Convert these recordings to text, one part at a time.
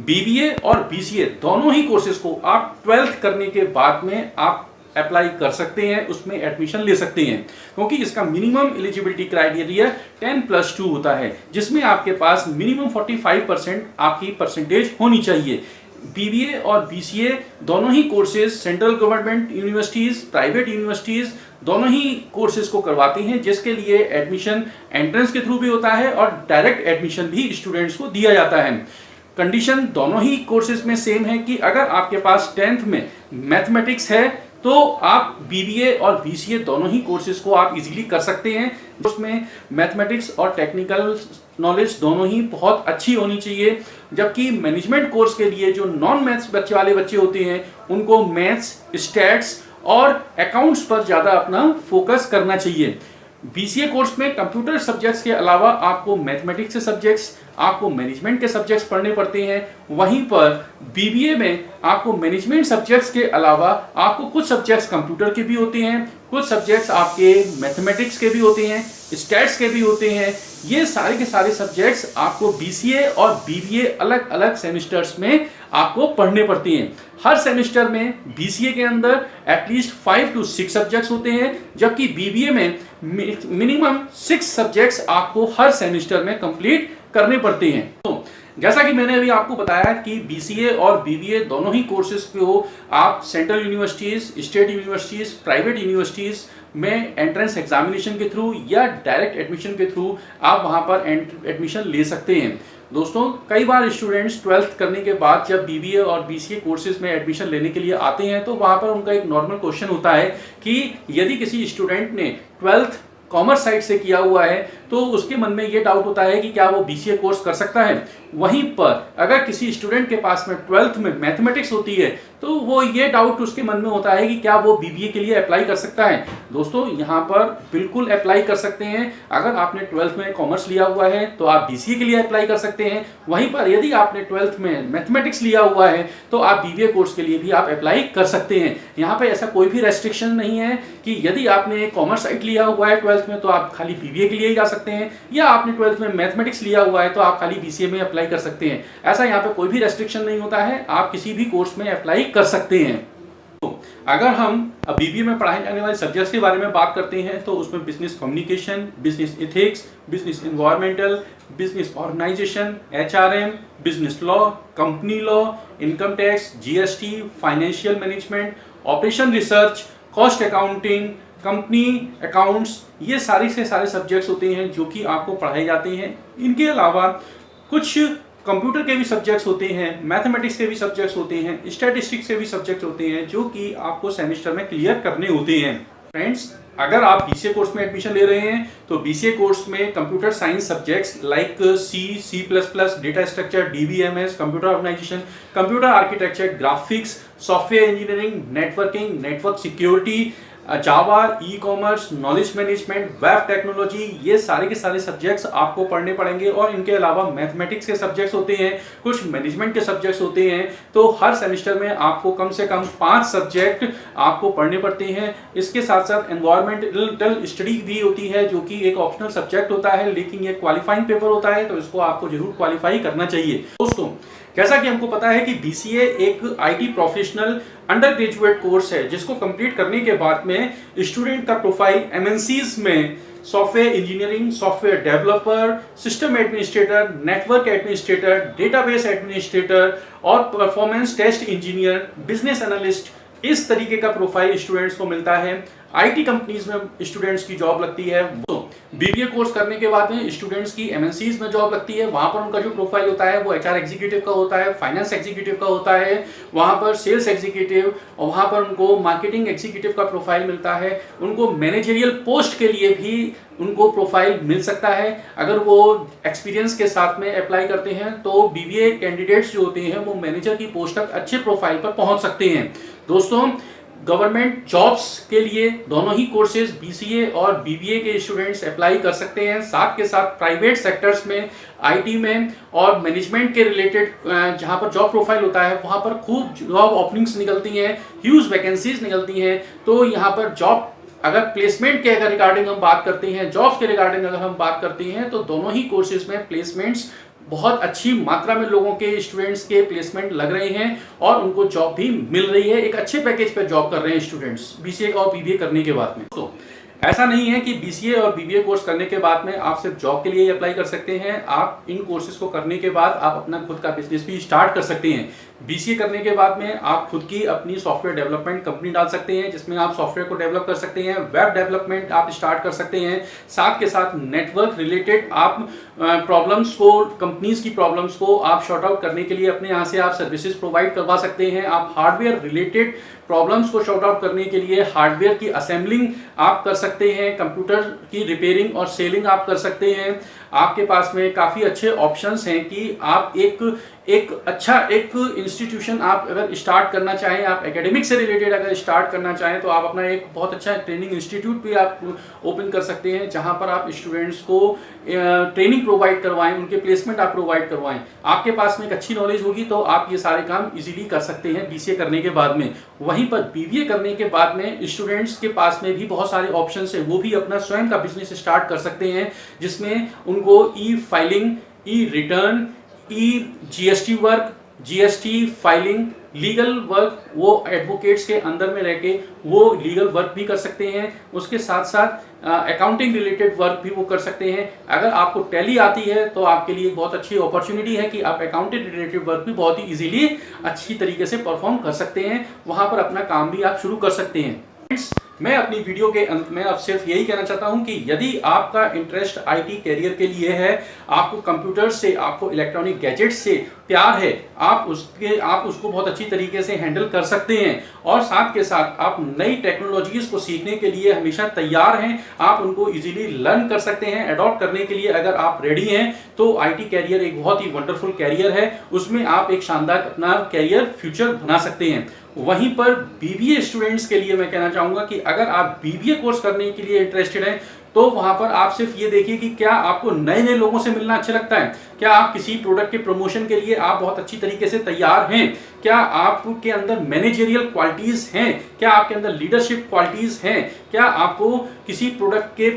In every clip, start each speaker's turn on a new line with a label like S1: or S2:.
S1: BBA और BCA दोनों ही कोर्सेज को आप 12th करने के बाद में आप अप्लाई कर सकते हैं, उसमें एडमिशन ले सकते हैं, क्योंकि इसका मिनिमम एलिजिबिलिटी क्राइटेरिया 10+2 होता है, जिसमें आपके पास मिनिमम 45% आपकी परसेंटेज होनी चाहिए। बीबीए और बीसीए दोनों ही courses central government universities, private universities दोनों ही कोर्सेज को करवाती हैं, जिसके लिए एडमिशन एंट्रेंस के थ्रू भी होता है और डायरेक्ट एडमिशन भी स्टूडेंट्स को दिया जाता है। कंडीशन दोनों ही कोर्सेज में सेम है कि अगर आपके पास 10th में मैथमेटिक्स है तो आप बीबीए और बीसीए दोनों ही कोर्सेज को आप इजीली कर सकते हैं। उसमें मैथमेटिक्स और टेक्निकल नॉलेज दोनों ही बहुत अच्छी होनी चाहिए, जबकि मैनेजमेंट कोर्स के लिए जो नॉन मैथ्स बच्चे वाले बच्चे होते हैं उनको मैथ्स, स्टैट्स और अकाउंट्स पर ज़्यादा अपना फोकस करना चाहिए। बीसीए कोर्स में कंप्यूटर सब्जेक्ट्स के अलावा आपको मैथमेटिक्स के सब्जेक्ट्स, आपको मैनेजमेंट के सब्जेक्ट्स पढ़ने पड़ते हैं। वहीं पर बीबीए में आपको मैनेजमेंट सब्जेक्ट्स के अलावा आपको कुछ सब्जेक्ट्स कंप्यूटर के भी होते हैं, कुछ सब्जेक्ट्स आपके मैथमेटिक्स के भी होते हैं, स्टैट्स के भी होते हैं। ये सारे के सारे सब्जेक्ट्स आपको बीसीए और बीबीए अलग अलग सेमेस्टर्स में आपको पढ़ने पड़ते हैं। हर सेमेस्टर में बीसीए के अंदर एटलीस्ट 5 to 6 सब्जेक्ट्स होते हैं, जबकि बीबीए में मिनिमम 6 सब्जेक्ट्स आपको हर सेमेस्टर में कंप्लीट करने पड़ते हैं। तो जैसा कि मैंने अभी आपको बताया कि बीसीए और बीबीए दोनों ही कोर्सेज को आप central universities, state universities, private universities में एंट्रेंस एग्जामिनेशन के थ्रू या डायरेक्ट एडमिशन के थ्रू आप वहां पर एडमिशन ले सकते हैं। दोस्तों, कई बार स्टूडेंट्स 12th करने के बाद जब बीबीए और बीसीए कोर्सेज में एडमिशन लेने के लिए आते हैं तो वहां पर उनका एक नॉर्मल क्वेश्चन होता है कि यदि किसी स्टूडेंट ने 12th कॉमर्स साइड से किया हुआ है तो उसके मन में ये डाउट होता है कि क्या वो बीसीए कोर्स कर सकता है। वहीं पर अगर किसी स्टूडेंट के पास में 12th में मैथमेटिक्स होती है तो वो ये डाउट उसके मन में होता है कि क्या वो बीबीए के लिए अप्लाई कर सकता है। दोस्तों, यहाँ पर बिल्कुल अप्लाई कर सकते हैं। अगर आपने 12th में कॉमर्स लिया हुआ है तो आप बीसीए के लिए अप्लाई कर सकते हैं। वहीं पर यदि आपने 12th में मैथमेटिक्स लिया हुआ है तो आप बीबीए कोर्स के लिए भी आप अप्लाई कर सकते हैं। यहाँ पे ऐसा कोई भी रेस्ट्रिक्शन नहीं है कि यदि आपने कॉमर्स साइड लिया हुआ है 12th में तो आप खाली बीबीए के लिए ही जा सकते हैं, या आपने 12th में मैथमेटिक्स लिया हुआ है तो आप खाली बीसीए में अप्लाई कर सकते हैं। ऐसा यहाँ पे कोई भी रेस्ट्रिक्शन नहीं होता है, आप किसी भी कोर्स में अप्लाई कर सकते हैं। तो अगर हम बीबीए में पढ़ाए जाने वाले सब्जेक्ट्स के बारे में बात करते हैं तो उसमें business communication, business ethics, business environmental, business organisation, HRM, business law, company law, income tax, GST, financial management, operation research, cost accounting, company accounts, ये सारे से सारे सब्जेक्ट्स होते हैं जो कि आपको पढ़ाए जाते हैं। इनके अलावा कुछ कंप्यूटर के भी सब्जेक्ट्स होते हैं, मैथमेटिक्स के भी सब्जेक्ट्स होते हैं, स्टैटिस्टिक्स के भी सब्जेक्ट्स होते हैं जो कि आपको सेमेस्टर में क्लियर करने होते हैं। फ्रेंड्स, अगर आप बीसीए कोर्स में एडमिशन ले रहे हैं तो बीसीए कोर्स में computer science subjects like C plus plus, data structure, DBMS, computer organisation, computer architecture, graphics, software engineering, networking, network security, Java, e commerce, knowledge management, web technology, ये सारे के सारे सब्जेक्ट्स आपको पढ़ने पड़ेंगे। और इनके अलावा मैथमेटिक्स के सब्जेक्ट्स होते हैं, कुछ मैनेजमेंट के सब्जेक्ट्स होते हैं। तो हर सेमेस्टर में आपको कम से कम 5 सब्जेक्ट आपको पढ़ने पड़ते हैं। इसके साथ साथ एनवायरमेंटल स्टडी भी होती है जो कि एक ऑप्शनल सब्जेक्ट होता है, लेकिन ये क्वालिफाइंग पेपर होता है, तो इसको आपको जरूर क्वालिफाई करना चाहिए। दोस्तों, जैसा कि हमको पता है कि बीसीए एक IT professional under graduate course है, जिसको कंप्लीट करने के बाद में स्टूडेंट का प्रोफाइल एमएनसीज में software engineering, software developer, system administrator, network administrator, database administrator और performance test engineer, business analyst, इस तरीके का प्रोफाइल स्टूडेंट्स को मिलता है। आईटी कंपनीज में स्टूडेंट्स की जॉब लगती है। तो बीबीए कोर्स करने के बाद में स्टूडेंट्स की एमएनसीज में जॉब लगती है। वहां पर उनका जो प्रोफाइल होता है वो एचआर एग्जीक्यूटिव का होता है, फाइनेंस एग्जीक्यूटिव का होता है, वहां पर सेल्स एग्जीक्यूटिव, और वहां पर उनको मार्केटिंग एग्जीक्यूटिव का प्रोफाइल मिलता है। उनको मैनेजरियल पोस्ट के लिए भी उनको प्रोफाइल मिल सकता है। अगर वो एक्सपीरियंस के साथ में अप्लाई करते हैं तो बीबीए कैंडिडेट्स जो होते हैं वो मैनेजर की पोस्ट तक अच्छे प्रोफाइल पर पहुंच सकते हैं। दोस्तों, गवर्नमेंट जॉब्स के लिए दोनों ही कोर्सेज बीसीए और बीबीए के स्टूडेंट्स अप्लाई कर सकते हैं। साथ के साथ प्राइवेट सेक्टर्स में, आईटी में और मैनेजमेंट के रिलेटेड जहां पर जॉब प्रोफाइल होता है वहां पर खूब जॉब ओपनिंग्स निकलती हैं, ह्यूज वैकेंसीज निकलती हैं। तो यहाँ पर जॉब अगर प्लेसमेंट के अगर रिगार्डिंग हम बात करते हैं, जॉब्स के रिगार्डिंग अगर हम बात करते हैं तो दोनों ही कोर्सेज में प्लेसमेंट्स बहुत अच्छी मात्रा में लोगों के स्टूडेंट्स के प्लेसमेंट लग रहे हैं और उनको जॉब भी मिल रही है। एक अच्छे पैकेज पर जॉब कर रहे हैं स्टूडेंट्स बीसीए और बीबीए करने के बाद में। तो ऐसा नहीं है कि बीसीए और बीबीए कोर्स करने के बाद में आप सिर्फ जॉब के लिए अप्लाई कर सकते हैं। आप इन कोर्सेज को करने के बाद आप अपना खुद का बिजनेस भी स्टार्ट कर सकते हैं। बीसीए करने के बाद में आप खुद की अपनी सॉफ्टवेयर डेवलपमेंट कंपनी डाल सकते हैं, जिसमें आप सॉफ्टवेयर को डेवलप कर सकते हैं, वेब डेवलपमेंट आप स्टार्ट कर सकते हैं। साथ के साथ नेटवर्क रिलेटेड आप प्रॉब्लम्स को, कंपनीज की प्रॉब्लम्स को आप शॉर्ट आउट करने के लिए अपने यहाँ से आप सर्विसेज प्रोवाइड करवा सकते हैं। आप हार्डवेयर रिलेटेड प्रॉब्लम्स को शॉर्ट आउट करने के लिए हार्डवेयर की असेंबलिंग आप कर सकते हैं, कंप्यूटर की रिपेयरिंग और सेलिंग आप कर सकते हैं। आपके पास में काफ़ी अच्छे ऑप्शंस हैं कि आप एक अच्छा इंस्टीट्यूशन आप अगर स्टार्ट करना चाहें, आप एकेडमिक से रिलेटेड अगर स्टार्ट करना चाहें तो आप अपना एक बहुत अच्छा ट्रेनिंग इंस्टीट्यूट भी आप ओपन कर सकते हैं, जहां पर आप स्टूडेंट्स को ट्रेनिंग प्रोवाइड करवाएं, उनके प्लेसमेंट आप प्रोवाइड करवाएं। आपके पास में एक अच्छी नॉलेज होगी तो आप ये सारे काम इजीली कर सकते हैं बीसीए करने के बाद में। वहीं पर बीबीए करने के बाद में स्टूडेंट्स के पास में भी बहुत सारे ऑप्शंस हैं, वो भी अपना स्वयं का बिजनेस स्टार्ट कर सकते हैं, जिसमें उनको e filing, e return, e GST work, GST filing, legal work, वो एडवोकेट्स के अंदर में रहके वो लीगल वर्क भी कर सकते हैं। उसके साथ साथ अकाउंटिंग रिलेटेड वर्क भी वो कर सकते हैं। अगर आपको टैली आती है तो आपके लिए बहुत अच्छी अपॉर्चुनिटी है कि आप अकाउंटिंग रिलेटेड वर्क भी बहुत ही इजीली अच्छी तरीके से परफॉर्म कर सकते हैं, वहां पर अपना काम भी आप शुरू कर सकते हैं। मैं अपनी वीडियो के अंत में अब सिर्फ यही कहना चाहता हूं कि यदि आपका इंटरेस्ट आईटी कैरियर के लिए है, आपको कंप्यूटर से, आपको इलेक्ट्रॉनिक गैजेट्स से प्यार है, आप उसको बहुत अच्छी तरीके से हैंडल कर सकते हैं और साथ के साथ आप नई टेक्नोलॉजीज को सीखने के लिए हमेशा तैयार हैं, आप उनको इजीली लर्न कर सकते हैं। अडॉप्ट करने के लिए अगर आप रेडी हैं तो आईटी कैरियर एक बहुत ही वंडरफुल कैरियर है, उसमें आप एक शानदार अपना कैरियर फ्यूचर बना सकते हैं। वहीं पर बीबीए स्टूडेंट्स के लिए मैं कहना चाहूंगा कि अगर आप बीबीए कोर्स करने के लिए इंटरेस्टेड हैं तो वहां पर आप सिर्फ ये देखिए कि क्या आपको नए नए लोगों से मिलना अच्छा लगता है, क्या आप किसी प्रोडक्ट के प्रमोशन के लिए आप बहुत अच्छी तरीके से तैयार हैं, क्या आपके अंदर मैनेजरियल क्वालिटीज हैं, क्या आपके अंदर लीडरशिप क्वालिटीज हैं, क्या आपको किसी प्रोडक्ट के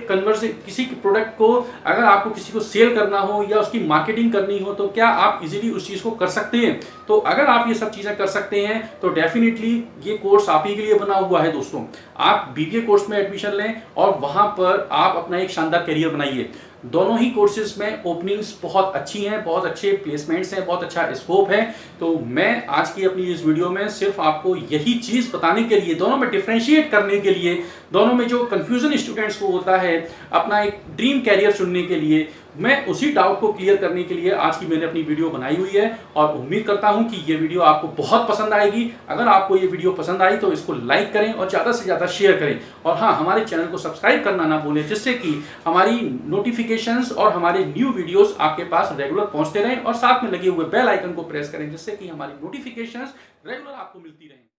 S1: किसी प्रोडक्ट को अगर आपको किसी को सेल करना हो या उसकी मार्केटिंग करनी हो तो क्या आप इजीली उस चीज को कर सकते हैं। तो अगर आप ये सब चीजें कर सकते हैं तो डेफिनेटली ये कोर्स आप ही के लिए बना हुआ है दोस्तों। आप बीबीए कोर्स में एडमिशन लें और वहां पर आप अपना एक शानदार करियर बनाइए। दोनों ही कोर्सेज में ओपनिंग्स बहुत अच्छी हैं, बहुत अच्छे प्लेसमेंट्स हैं, बहुत अच्छा स्कोप है। तो मैं आज की अपनी इस वीडियो में सिर्फ आपको यही चीज बताने के लिए, दोनों में डिफरेंशिएट करने के लिए, दोनों में जो कंफ्यूजन स्टूडेंट्स को होता है अपना एक ड्रीम कैरियर चुनने के लिए, मैं उसी डाउट को क्लियर करने के लिए आज की मैंने अपनी वीडियो बनाई हुई है और उम्मीद करता हूं कि ये वीडियो आपको बहुत पसंद आएगी। अगर आपको ये वीडियो पसंद आई तो इसको लाइक करें और ज़्यादा से ज़्यादा शेयर करें और हाँ, हमारे चैनल को सब्सक्राइब करना ना भूलें, जिससे कि हमारी नोटिफिकेशंस और हमारे न्यू वीडियोस आपके पास रेगुलर पहुंचते रहें और साथ में लगे हुए बेल आइकन को प्रेस करें, जिससे कि हमारी नोटिफिकेशंस रेगुलर आपको मिलती रहें।